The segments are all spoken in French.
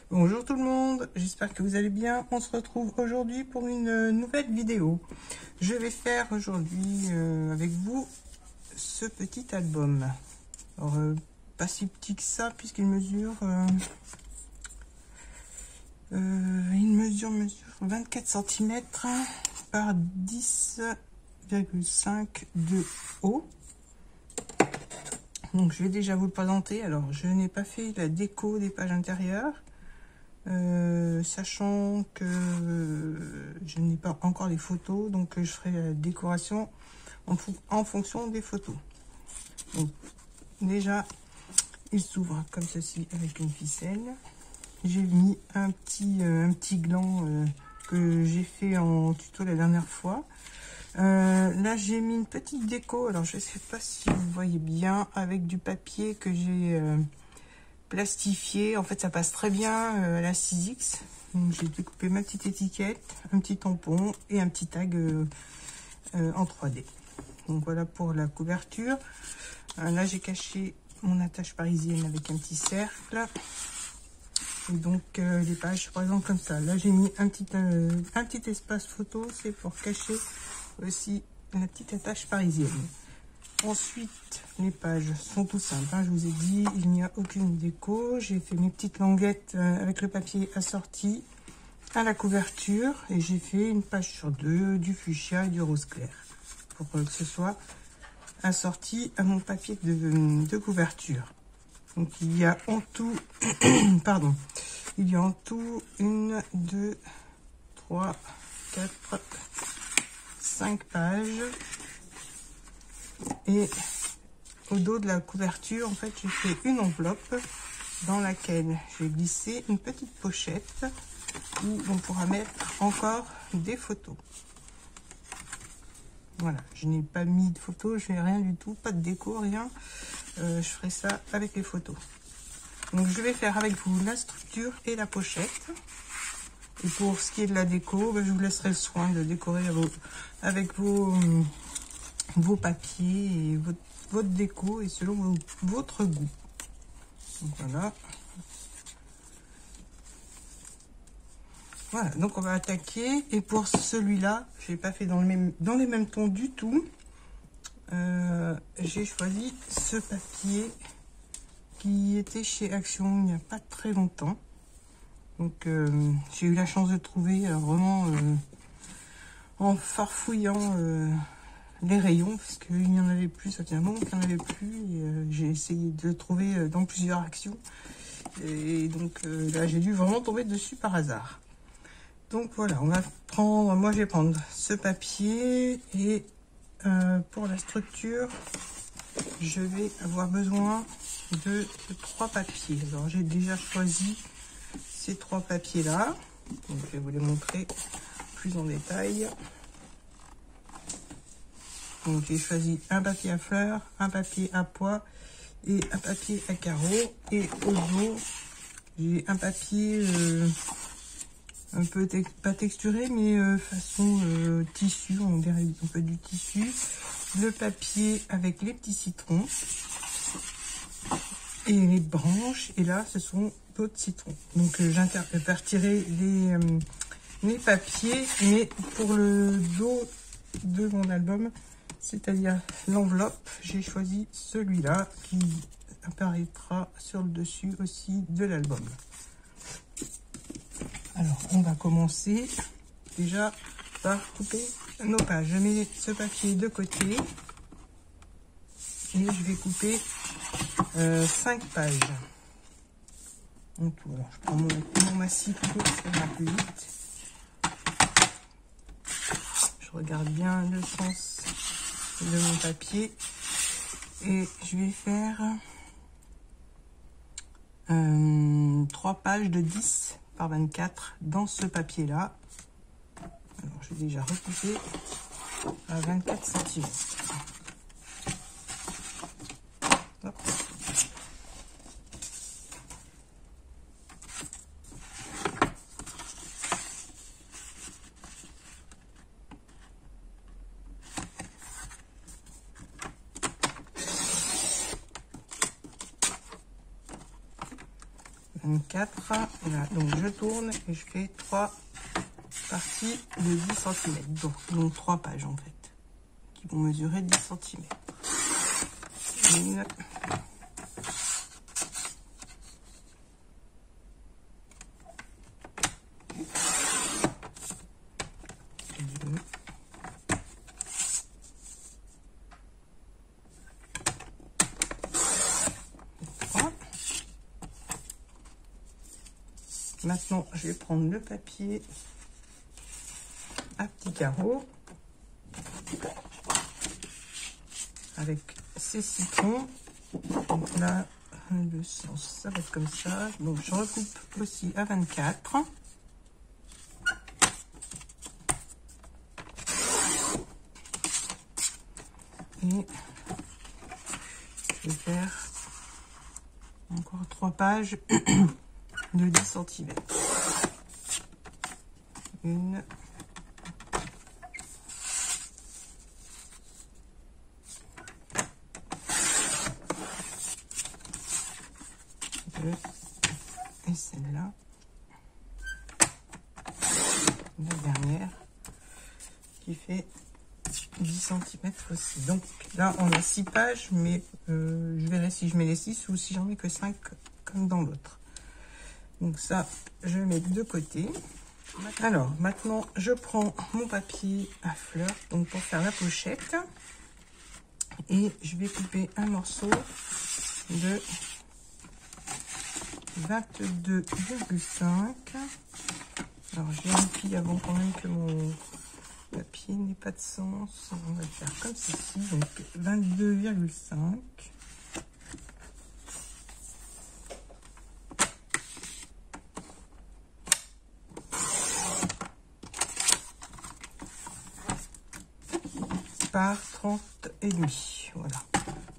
Bonjour tout le monde, j'espère que vous allez bien. On se retrouve aujourd'hui pour une nouvelle vidéo. Je vais faire aujourd'hui avec vous ce petit album. Alors, pas si petit que ça puisqu'il mesure, mesure 24 cm par 10,5 de haut. Donc je vais déjà vous le présenter. Alors je n'ai pas fait la déco des pages intérieures. Sachant que je n'ai pas encore les photos, donc je ferai la décoration en fonction des photos. Donc, déjà, il s'ouvre comme ceci avec une ficelle. J'ai mis un petit gland que j'ai fait en tuto la dernière fois. Là, j'ai mis une petite déco. Alors, je ne sais pas si vous voyez bien, avec du papier que j'ai plastifié. En fait, ça passe très bien à la 6X. Donc, j'ai découpé ma petite étiquette, un petit tampon et un petit tag en 3D. Donc, voilà pour la couverture. Là, j'ai caché mon attache parisienne avec un petit cercle. Et donc, les pages, par exemple, comme ça. Là, j'ai mis un petit espace photo. C'est pour cacher aussi la petite attache parisienne. Ensuite, les pages sont tout simples, hein, je vous ai dit, il n'y a aucune déco. J'ai fait mes petites languettes avec le papier assorti à la couverture et j'ai fait une page sur deux, du fuchsia et du rose clair pour que ce soit assorti à mon papier de couverture. Donc il y a en tout, pardon, il y a en tout 1, 2, 3, 4, 5 pages. Et au dos de la couverture, en fait, j'ai fait une enveloppe dans laquelle j'ai glissé une petite pochette où on pourra mettre encore des photos. Voilà, je n'ai pas mis de photos, je n'ai rien du tout, pas de déco, rien. Je ferai ça avec les photos. Donc, je vais faire avec vous la structure et la pochette. Et pour ce qui est de la déco, je vous laisserai le soin de décorer avec vos papiers et votre déco et selon votre goût. Donc voilà. Voilà, donc on va attaquer. Et pour celui-là, je n'ai pas fait dans les mêmes tons du tout. J'ai choisi ce papier qui était chez Action il n'y a pas très longtemps. Donc j'ai eu la chance de trouver vraiment en farfouillant les rayons, parce qu'il n'y en avait plus, ça fait un moment qu'il n'y en avait plus, et j'ai essayé de le trouver dans plusieurs actions, et donc là j'ai dû vraiment tomber dessus par hasard. Donc voilà, on va prendre, moi je vais prendre ce papier, et pour la structure, je vais avoir besoin de 3 papiers. Alors j'ai déjà choisi ces 3 papiers là, donc je vais vous les montrer plus en détail. Donc j'ai choisi un papier à fleurs, un papier à pois et un papier à carreaux. Et au dos, j'ai un papier un peu pas texturé, mais façon tissu, on dirait un peu du tissu. Le papier avec les petits citrons et les branches. Et là, ce sont d'autres citrons. Donc j'intervertirai les papiers, mais pour le dos de mon album, c'est-à-dire l'enveloppe, j'ai choisi celui-là qui apparaîtra sur le dessus aussi de l'album. Alors, on va commencer déjà par couper nos pages. Je mets ce papier de côté et je vais couper 5 pages en tout. Alors, je prends mon massif pour faire plus vite. Je regarde bien le sens de mon papier et je vais faire 3 pages de 10 par 24 dans ce papier là. Alors je vais déjà recouper à 24 cm. Hop. 24. Voilà, donc je tourne et je fais 3 parties de 10 cm. Donc 3 pages en fait, qui vont mesurer 10 cm. Une, deux, trois. Maintenant, je vais prendre le papier à petits carreaux avec ces citrons. Donc là, le sens, ça va être comme ça. Donc je recoupe aussi à 24. Et je vais faire encore 3 pages de 10 cm. Une, deux, et celle-là, la dernière, qui fait 10 cm aussi. Donc là, on a 6 pages, mais je verrai si je mets les 6 ou si j'en mets que 5 comme dans l'autre. Donc ça, je mets de côté. Alors, maintenant, je prends mon papier à fleurs donc pour faire la pochette. Et je vais couper un morceau de 22,5. Alors, je vérifie avant quand même que mon papier n'ait pas de sens. On va le faire comme ceci. Donc, 22,5. Par 30,5. Voilà.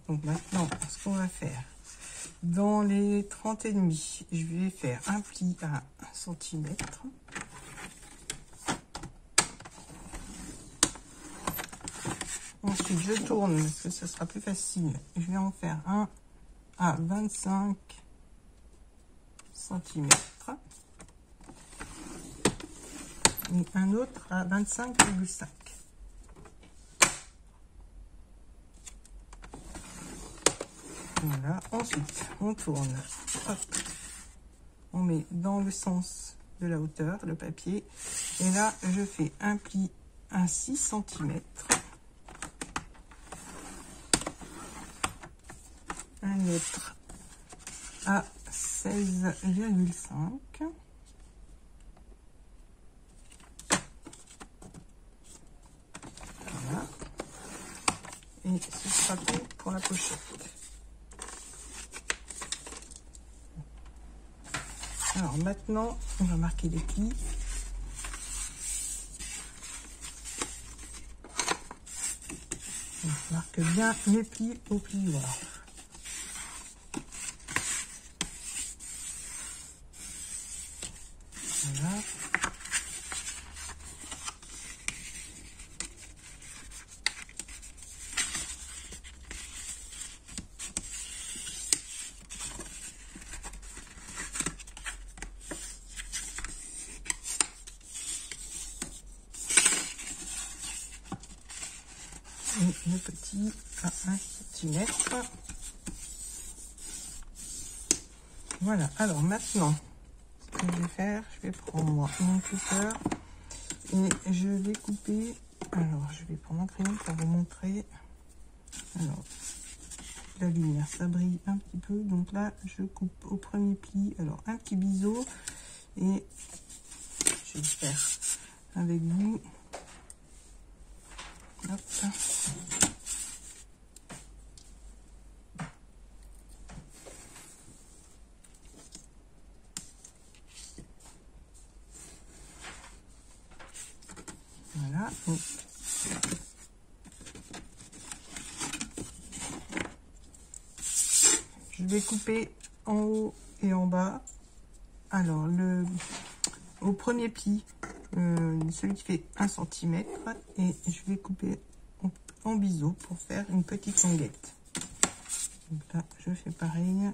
Donc maintenant, ce qu'on va faire, dans les 30,5, je vais faire un pli à 1 cm. Ensuite, je tourne parce que ça sera plus facile. Je vais en faire un à 25 cm et un autre à 25,5. Voilà, ensuite on tourne, hop, on met dans le sens de la hauteur le papier et là je fais un pli à 6 cm, un autre à 16,5. Voilà, et ce sera tout pour la pochette. Alors maintenant, on va marquer les plis. On marque bien les plis au plioir. Voilà. Et le petit à 1 cm. Voilà, alors maintenant, ce que je vais faire, je vais prendre mon cutter et je vais couper. Alors, je vais prendre un crayon pour vous montrer. Alors, la lumière, ça brille un petit peu. Donc là, je coupe au premier pli. Alors, un petit biseau. Et je vais le faire avec vous. Hop. Voilà. Donc, je vais couper en haut et en bas. Alors, au premier pli, celui qui fait 1 cm, et je vais couper en biseau pour faire une petite languette. Donc là, je fais pareil.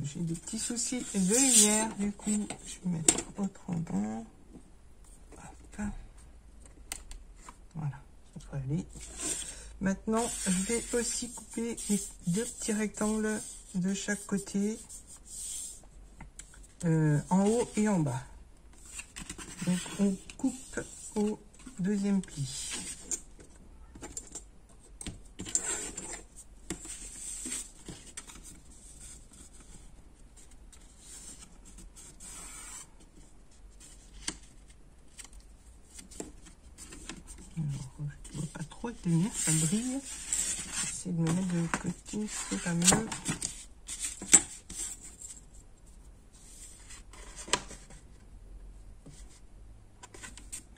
j'ai des petits soucis de lumière, du coup, je vais mettre autrement. Hop. Voilà, ça devrait aller. Maintenant, je vais aussi couper les deux petits rectangles de chaque côté, en haut et en bas. Donc, on coupe au deuxième pli. Alors, je ne vois pas trop avec les lumières, ça brille. J'essaie de me mettre de l'autre côté, c'est pas mieux.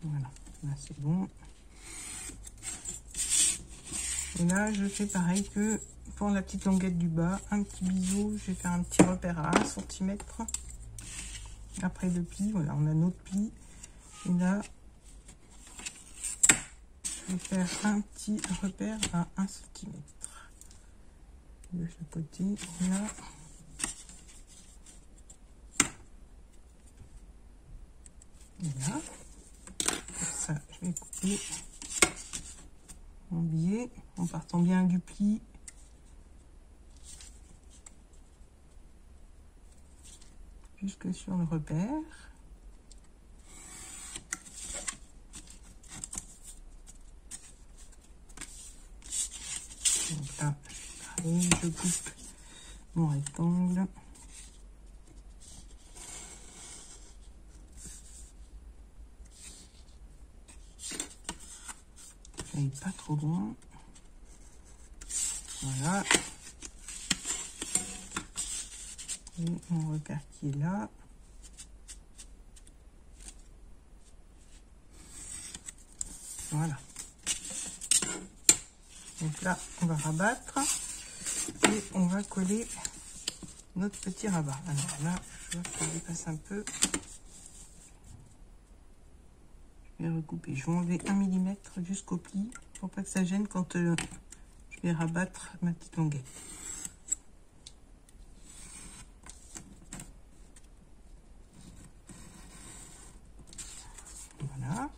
Voilà, là c'est bon. Et là, je fais pareil que pour la petite longuette du bas, un petit bisou. Je vais faire un petit repère à 1 cm. Après le pli, voilà, on a notre pli. Et là, je vais faire un petit repère à 1 cm. De ce côté, là. Et là. Comme ça, je vais couper mon billet en partant bien du pli. Jusque sur le repère. Donc là, pareil, je coupe mon rectangle. Et pas trop loin. Voilà. Et mon repère qui est là. Voilà. Donc là, on va rabattre et on va coller notre petit rabat. Alors là, je vois que ça dépasse un peu. Je vais recouper. Je vais enlever 1 mm jusqu'au pli pour pas que ça gêne quand je vais rabattre ma petite longuette. Voilà.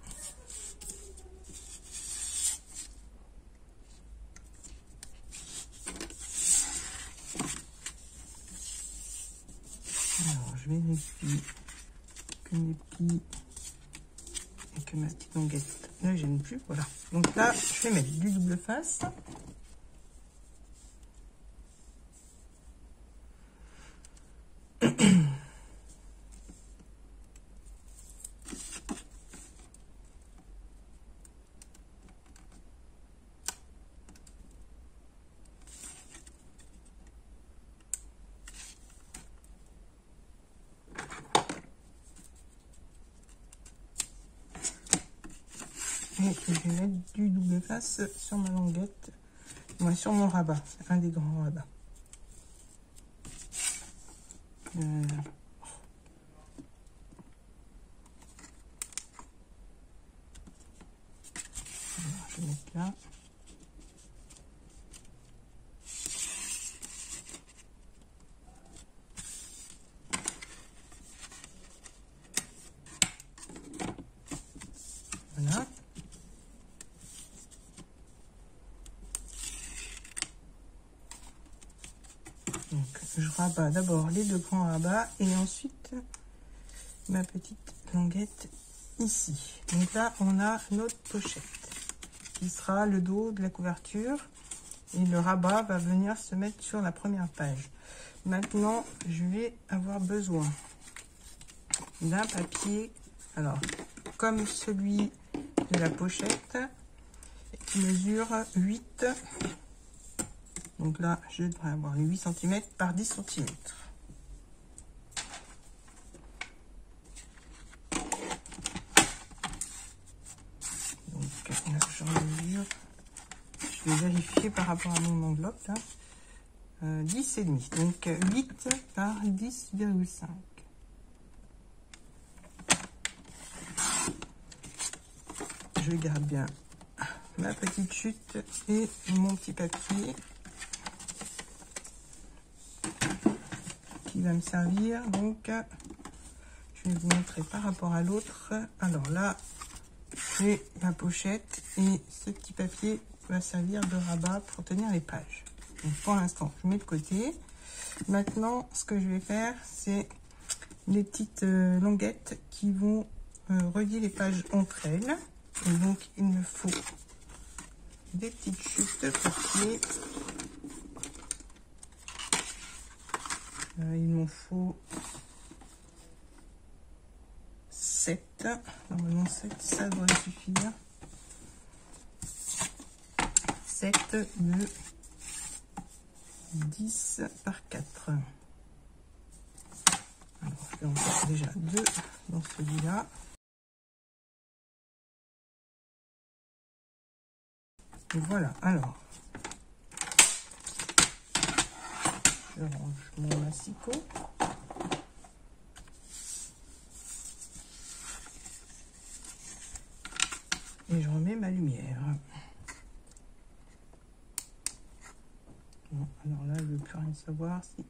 Alors, je vérifie que mes plis et que ma petite longuette ne gêne plus. Voilà. Donc là, je vais mettre du double face. Et je vais mettre du double face sur ma longuette, ouais, sur mon rabat, un des grands rabats. Alors, je vais mettre là. Voilà. Donc, je rabats d'abord les deux grands rabats et ensuite ma petite languette ici. Donc là, on a notre pochette qui sera le dos de la couverture et le rabat va venir se mettre sur la première page. Maintenant, je vais avoir besoin d'un papier, alors comme celui de la pochette, qui mesure 8. Donc là, je devrais avoir 8 cm par 10 cm. Donc là, je mesure. Je vais vérifier par rapport à mon enveloppe là. 10,5. Donc 8 par 10,5. Je garde bien ma petite chute et mon petit papier. qui va me servir. Donc, je vais vous montrer par rapport à l'autre. Alors là, j'ai la pochette et ce petit papier va servir de rabat pour tenir les pages. Donc, pour l'instant, je mets de côté. Maintenant, ce que je vais faire, c'est les petites languettes qui vont relier les pages entre elles. Et donc, il me faut des petites chutes de papier. Il m'en faut 7. Normalement, 7, ça devrait suffire. 7 de 10 par 4. Alors, je vais en faire déjà 2 dans celui-là. Et voilà, alors, je range mon massicot. Et je remets ma lumière. Bon, alors là, je ne veux plus rien savoir si...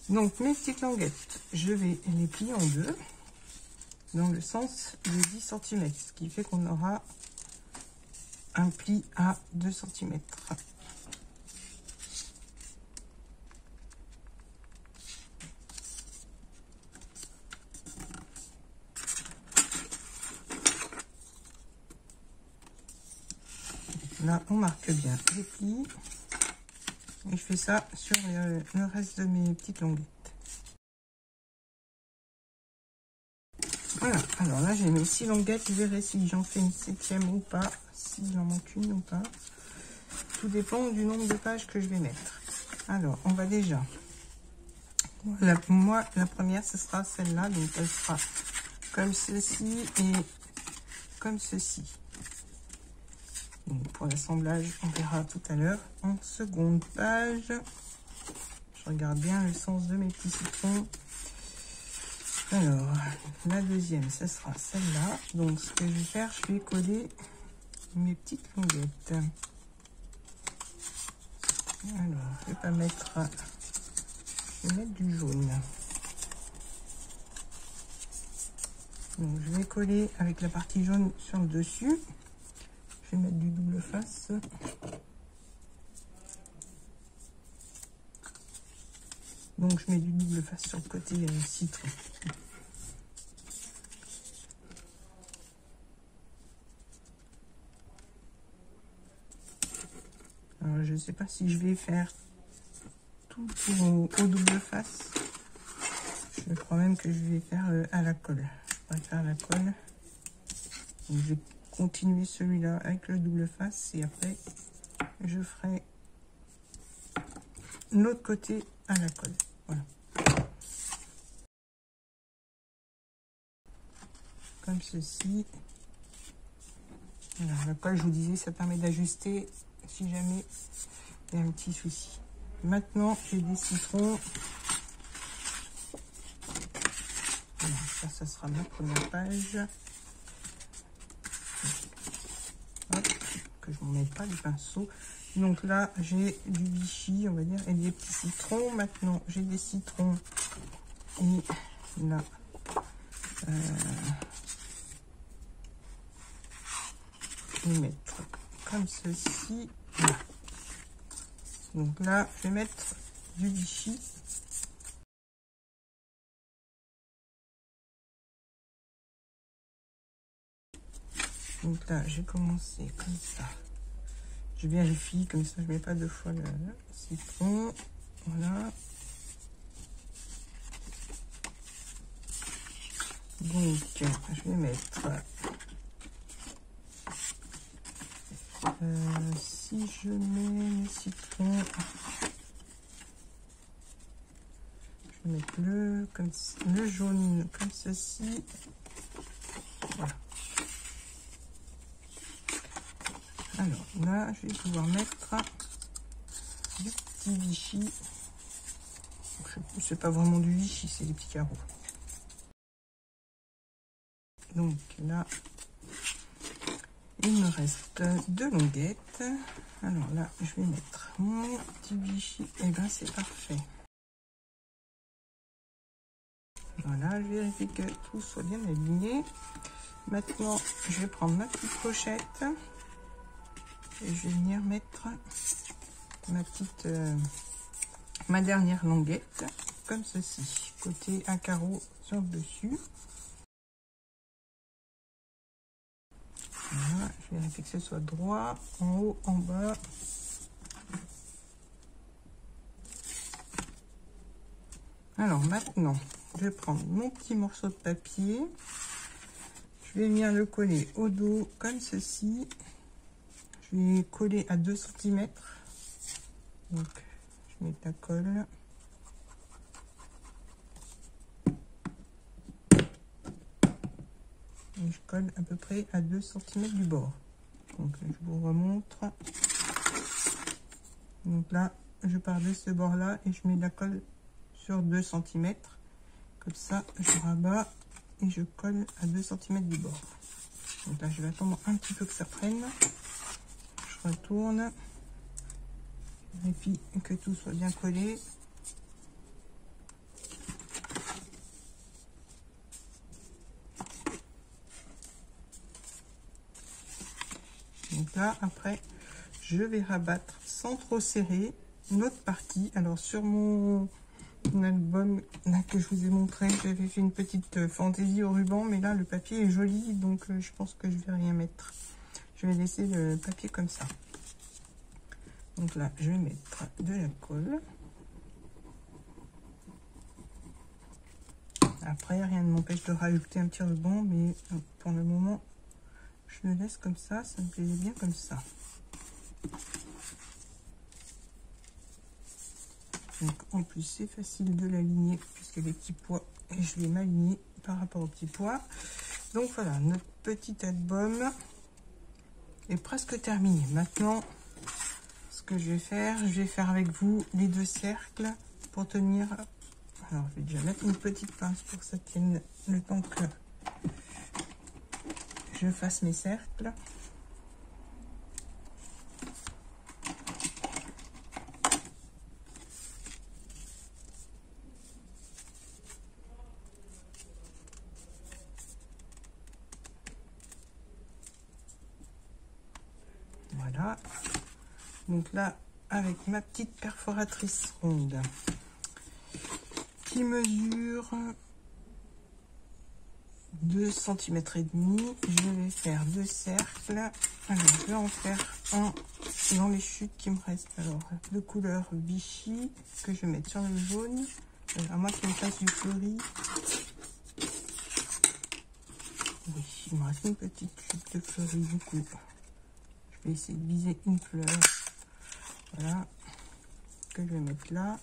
Donc, mes petites languettes, je vais les plier en deux, dans le sens de 10 cm, ce qui fait qu'on aura un pli à 2 cm. Là, on marque bien les plis. Et je fais ça sur le reste de mes petites languettes. Voilà, alors là j'ai mes 6 languettes, je verrai si j'en fais une 7e ou pas, si j'en manque une ou pas. Tout dépend du nombre de pages que je vais mettre. Alors, on va déjà... Moi, la première, ce sera celle-là, donc elle sera comme ceci et comme ceci. Donc, pour l'assemblage, on verra tout à l'heure. En seconde page, je regarde bien le sens de mes petits citrons. Alors, la deuxième, ce sera celle-là. Donc, ce que je vais faire, je vais coller mes petites languettes. Alors, je vais pas mettre... Je vais mettre du jaune. Donc, je vais coller avec la partie jaune sur le dessus. Je vais mettre du double face. Donc, je mets du double face sur le côté citron. Alors, je ne sais pas si je vais faire tout au double face. Je crois même que je vais faire à la colle. Je vais faire à la colle. Donc, je vais continuer celui-là avec le double face et après, je ferai l'autre côté à la colle. Voilà. Comme ceci. Voilà, la colle, je vous disais, ça permet d'ajuster si jamais il y a un petit souci. Maintenant, j'ai des citrons. Voilà, ça sera ma première page. Hop, que je ne m'en mette pas du pinceau. Donc là, j'ai du Vichy, on va dire, et des petits citrons. Maintenant, j'ai des citrons. Et là, je vais mettre comme ceci. Voilà. Donc là, je vais mettre du Vichy. Donc là, j'ai commencé comme ça. Je vérifie, comme ça je ne mets pas deux fois le citron. Voilà. Donc, je vais mettre... si je mets les citrons, je vais mettre le jaune comme ceci. Voilà. Alors là, je vais pouvoir mettre du petit Vichy. C'est pas vraiment du Vichy, c'est des petits carreaux. Donc là, il me reste 2 longuettes. Alors là, je vais mettre mon petit Vichy. Et ben c'est parfait. Voilà, je vérifie que tout soit bien aligné. Maintenant, je vais prendre ma petite pochette et je vais venir mettre ma dernière longuette comme ceci, côté un carreau sur le dessus. Voilà, je vais vérifier que ce soit droit, en haut, en bas. Alors maintenant, je vais prendre mon petit morceau de papier. Je vais venir le coller au dos comme ceci. Je vais coller à 2 cm. Donc, je mets de la colle. Et je colle à peu près à 2 cm du bord. Donc, je vous remontre. Donc là, je pars de ce bord-là et je mets de la colle sur 2 cm. Comme ça, je rabats et je colle à 2 cm du bord. Donc là, je vais attendre un petit peu que ça prenne. Je retourne. Et puis que tout soit bien collé. Donc là, après, je vais rabattre sans trop serrer l'autre partie. Alors sur mon album là que je vous ai montré, j'avais fait une petite fantaisie au ruban, mais là le papier est joli, donc je pense que je vais rien mettre. Je vais laisser le papier comme ça. Donc là, je vais mettre de la colle. Après, rien ne m'empêche de rajouter un petit ruban, mais pour le moment, je le laisse comme ça me plaisait bien comme ça. Donc en plus, c'est facile de l'aligner, puisque les petits pois, je vais m'aligner par rapport aux petits pois. Donc voilà, notre petit album est presque terminé. Maintenant, ce que je vais faire avec vous les 2 cercles pour tenir. Alors, je vais déjà mettre une petite pince pour que ça tienne le temps que je fasse mes cercles. Voilà. Donc là, avec ma petite perforatrice ronde qui mesure 2 cm et demi, je vais faire 2 cercles. Alors, je vais en faire un dans les chutes qui me restent. Alors, de couleur Vichy que je vais mettre sur le jaune. À moi qui me fasse du fleuri. Oui, il me reste une petite chute de fleuri du coup. Je vais essayer de viser une fleur. Voilà, que je vais mettre là.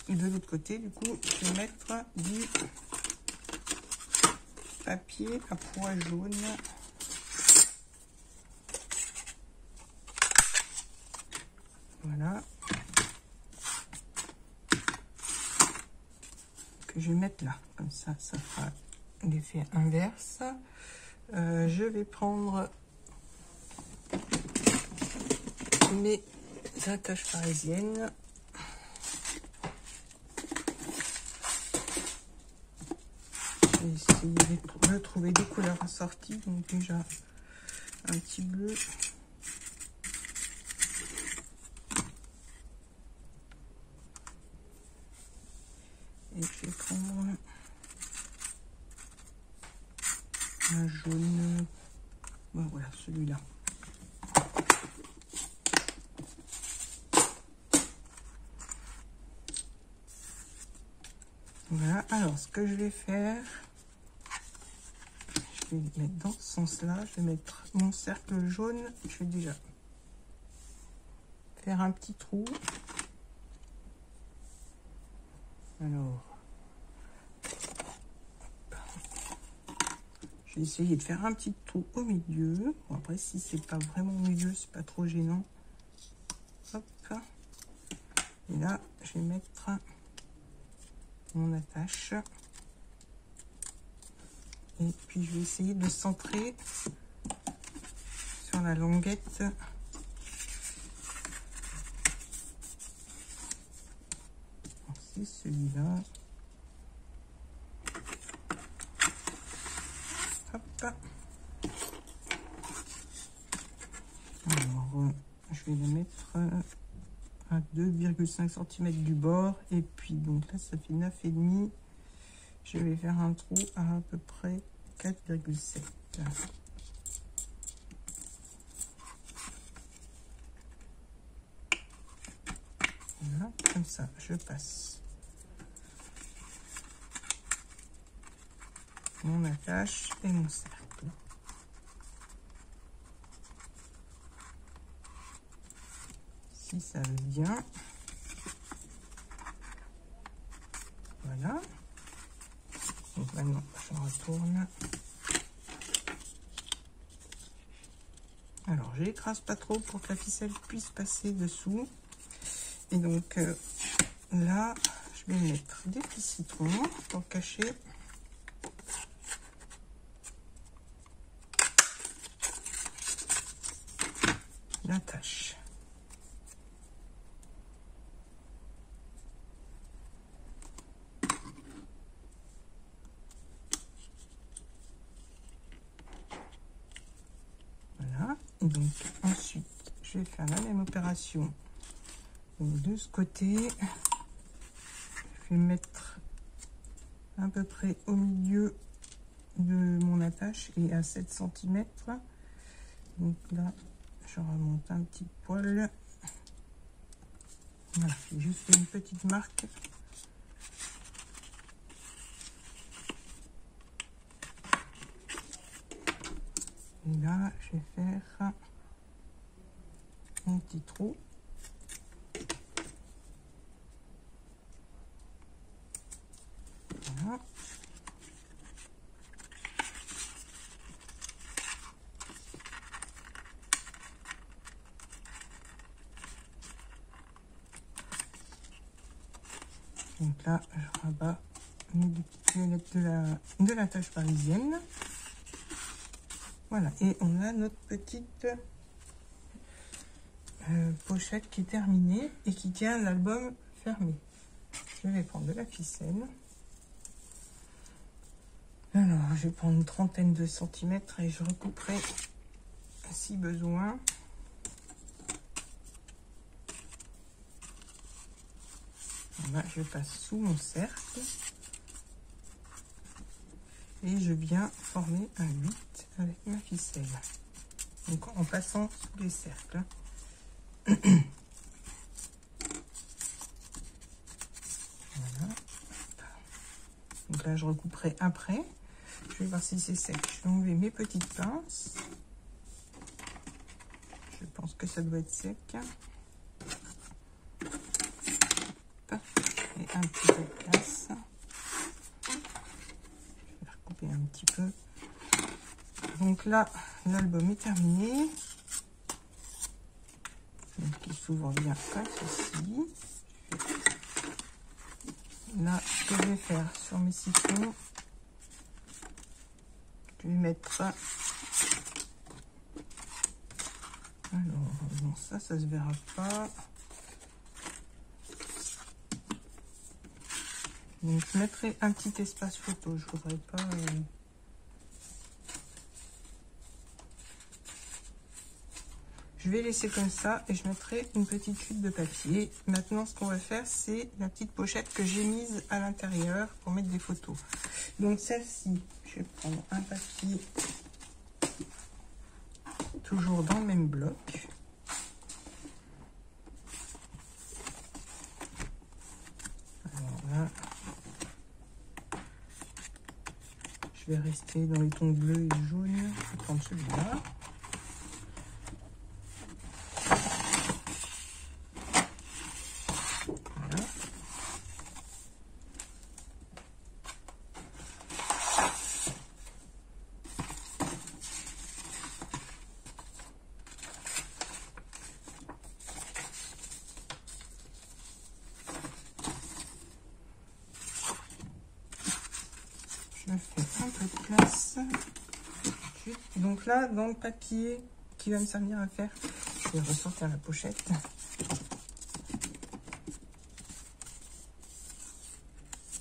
Et de l'autre côté, du coup, je vais mettre du papier à pois jaune. Voilà. Que je vais mettre là. Comme ça, ça fera l'effet inverse. Je vais prendre mes attaches parisiennes. J'ai essayé de trouver des couleurs assorties. Donc déjà un petit bleu. Et je vais prendre un jaune. Bon, voilà, celui-là. Voilà, alors ce que je vais faire, je vais mettre dans ce sens-là, je vais mettre mon cercle jaune, je vais déjà faire un petit trou. Alors, je vais essayer de faire un petit trou au milieu. Bon, après, si c'est pas vraiment au milieu, c'est pas trop gênant. Hop. Et là, je vais mettre mon attache. Et puis, je vais essayer de centrer sur la languette. C'est celui-là. Hop. Alors, je vais le mettre à 2,5 cm du bord. Et puis, donc là, ça fait 9,5. Je vais faire un trou à peu près 4,7. Voilà, comme ça, je passe mon attache et mon cercle. Si ça va bien. Voilà. Donc maintenant, je retourne. Alors, je l'écrase pas trop pour que la ficelle puisse passer dessous. Et donc, là, je vais mettre des petits citrons pour cacher l'attache. Voilà. Et donc, ensuite, je vais faire la même opération. Donc, de ce côté, je vais mettre à peu près au milieu de mon attache et à 7 cm. Donc là, je remonte un petit poil. Voilà, j'ai juste fait une petite marque. Et là, je vais faire un petit trou. Voilà. Donc là, je rabats mes violettes de la tâche parisienne. Voilà, et on a notre petite pochette qui est terminée et qui tient l'album fermé. Je vais prendre de la ficelle. Alors, je vais prendre une trentaine de centimètres et je recouperai si besoin. Là, je passe sous mon cercle et je viens former un 8 avec ma ficelle. Donc, en passant sous les cercles. Voilà. Donc là, je recouperai après. Je vais voir si c'est sec. Je vais enlever mes petites pinces. Je pense que ça doit être sec. Et un petit peu de place. Je vais recouper un petit peu. Donc là, l'album est terminé. Donc il s'ouvre bien comme ceci. Là, ce que je vais faire sur mes citrons, je vais mettre. Alors, bon, ça se verra pas. Donc, je mettrai un petit espace photo. Je voudrais pas. Je vais laisser comme ça et je mettrai une petite chute de papier. Maintenant, ce qu'on va faire, c'est la petite pochette que j'ai mise à l'intérieur pour mettre des photos. Donc, celle-ci, je vais prendre un papier toujours dans le même bloc. Alors là, je vais rester dans les tons bleus et jaunes. Je vais prendre celui-là. Je fais un peu de place. Donc là, dans le papier qui va me servir à faire. Je vais ressortir la pochette.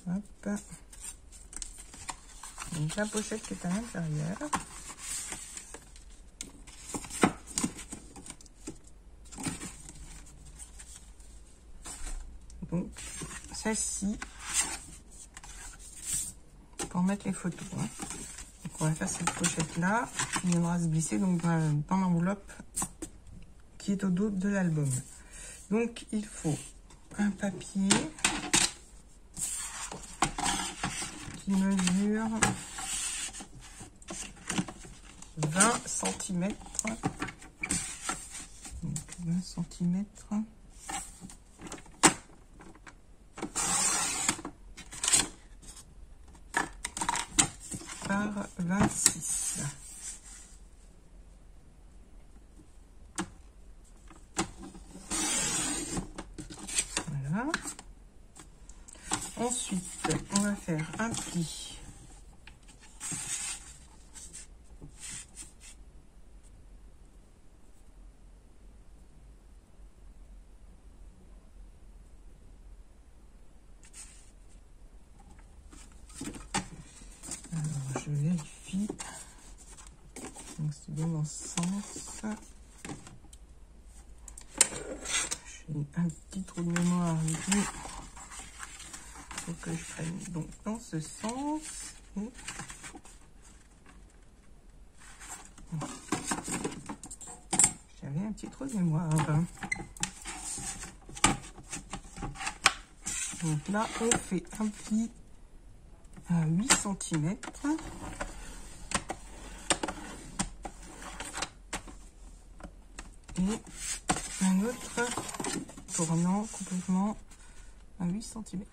Hop. Donc la pochette qui est à l'intérieur. Donc celle-ci pour mettre les photos. Hein. Donc on va faire cette pochette là qui viendra se glisser donc dans l'enveloppe qui est au dos de l'album. Donc il faut un papier qui mesure 20 cm. Donc 20 cm par 26. Voilà. Ensuite, on va faire un pli. Alors, je vérifie. Donc, c'est bien dans ce sens. J'ai un petit trou de mémoire ici. Faut que je prenne donc dans ce sens. J'avais un petit trou de mémoire. Donc là, on fait un pli à 8 cm. Et un autre tournant complètement à 8 cm.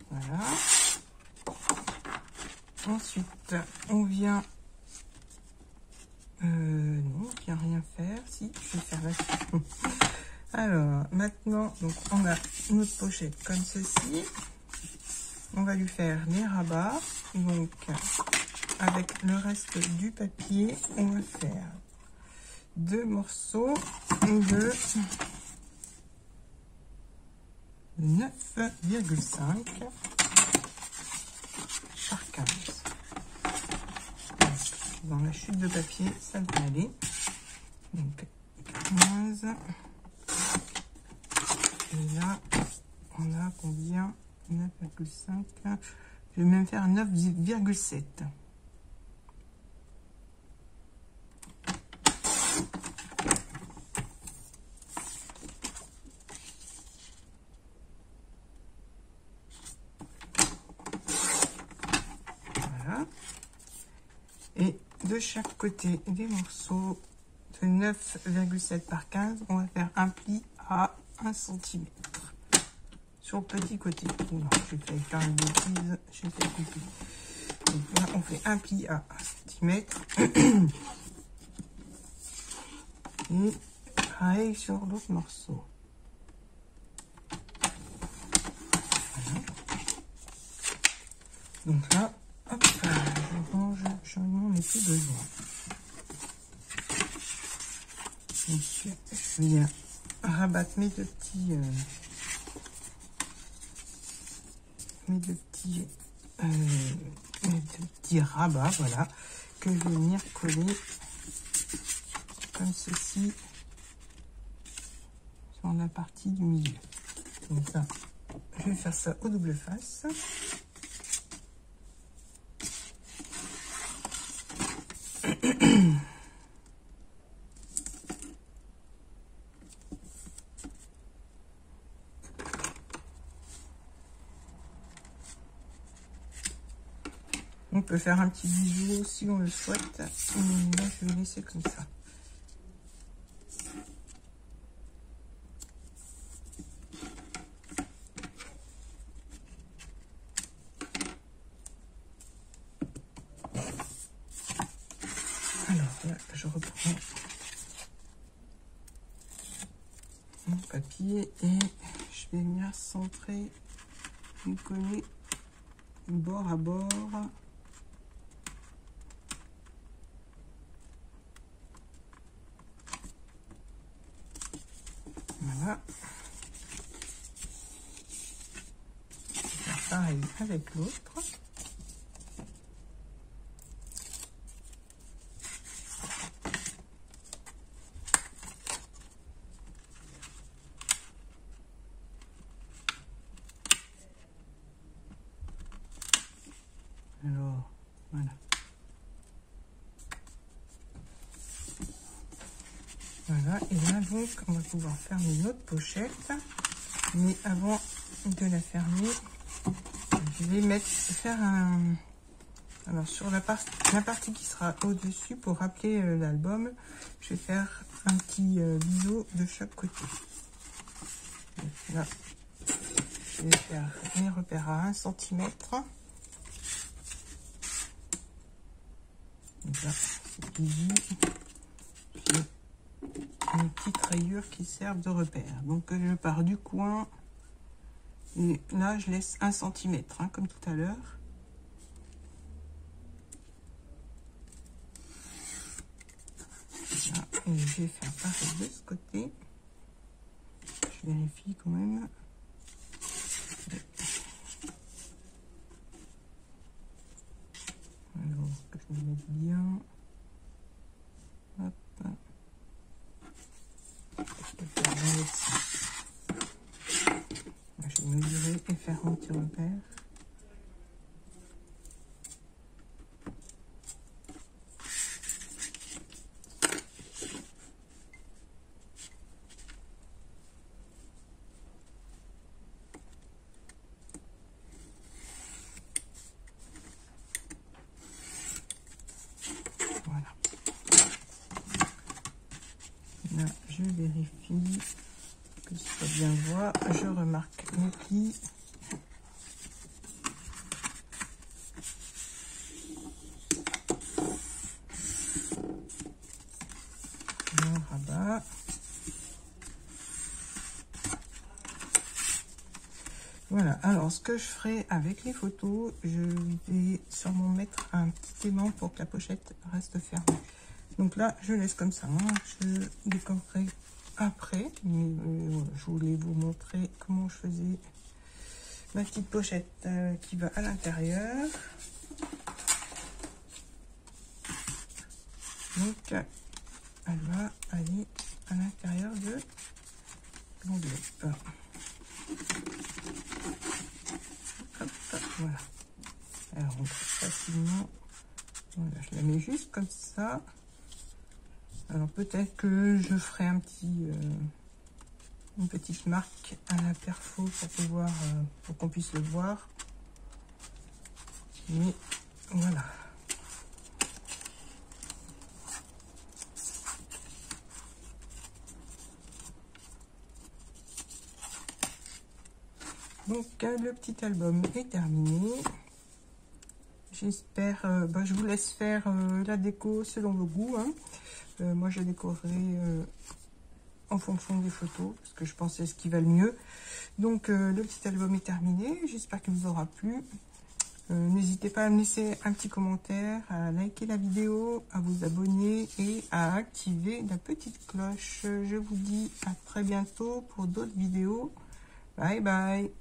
Voilà. Ensuite, on vient... non, il n'y a rien faire. Si, je vais faire là-dessus. Alors, maintenant, donc on a notre pochette comme ceci. On va lui faire les rabats. Donc, avec le reste du papier, on va faire 2 morceaux de 9,5 par 15. Dans la chute de papier, ça va aller. Donc 15. Et là, on a combien? 9,5. Je vais même faire 9,7. Voilà. Et de chaque côté des morceaux de 9,7 par 15, on va faire un pli à 1 cm sur le petit côté. Non, j'ai fait faire une bêtise, j'ai fait couper. Donc là, on fait un pli à 1 cm. Et pareil sur l'autre morceau. Voilà. Donc là, hop, je range, j'en ai plus besoin. Donc, je viens rabattre mes deux petits rabats, voilà, que je vais venir coller comme ceci sur la partie du milieu. Donc ça, je vais faire ça au double face. On peut faire un petit bijou si on le souhaite. Là, je vais laisser comme ça. Alors là, je reprends mon papier et je vais venir centrer et coller bord à bord. avec l'autre. Alors, voilà. Voilà, et là, donc, on va pouvoir fermer notre pochette. Mais avant de la fermer, je vais faire un... Alors, sur la partie qui sera au-dessus, pour rappeler l'album, je vais faire un petit biseau de chaque côté. Donc, là, je vais faire mes repères à 1 cm. Donc là, c'est easy. J'ai une petite rayure qui sert de repère. Donc je pars du coin et là je laisse 1 cm, hein, comme tout à l'heure. Et je vais faire pareil de ce côté. Je vérifie quand même. Alors que je me mette bien. Hop. Je peux faire dans l'autre sens. Je vais mesurer et faire un petit repère. Voilà. Là, je vérifie que ce soit bien voir. Je remarque mes plis. Je rabat. Voilà, alors ce que je ferai avec les photos, je vais sûrement mettre un petit aimant pour que la pochette reste fermée. Donc là, je laisse comme ça, hein. Je décorerai après, mais voilà, je voulais vous montrer comment je faisais ma petite pochette qui va à l'intérieur. Donc, elle va aller à l'intérieur de l'enveloppe. Voilà, elle rentre facilement. Voilà, je la mets juste comme ça. Alors peut-être que je ferai une petite marque à la perfo pour pouvoir pour qu'on puisse le voir. Mais voilà. Donc le petit album est terminé. J'espère, je vous laisse faire la déco selon vos goûts, hein. Moi je décorerai en fonction des photos, parce que je pense que c'est ce qui va le mieux. Donc le petit album est terminé, j'espère qu'il vous aura plu. N'hésitez pas à me laisser un petit commentaire, à liker la vidéo, à vous abonner et à activer la petite cloche. Je vous dis à très bientôt pour d'autres vidéos. Bye bye.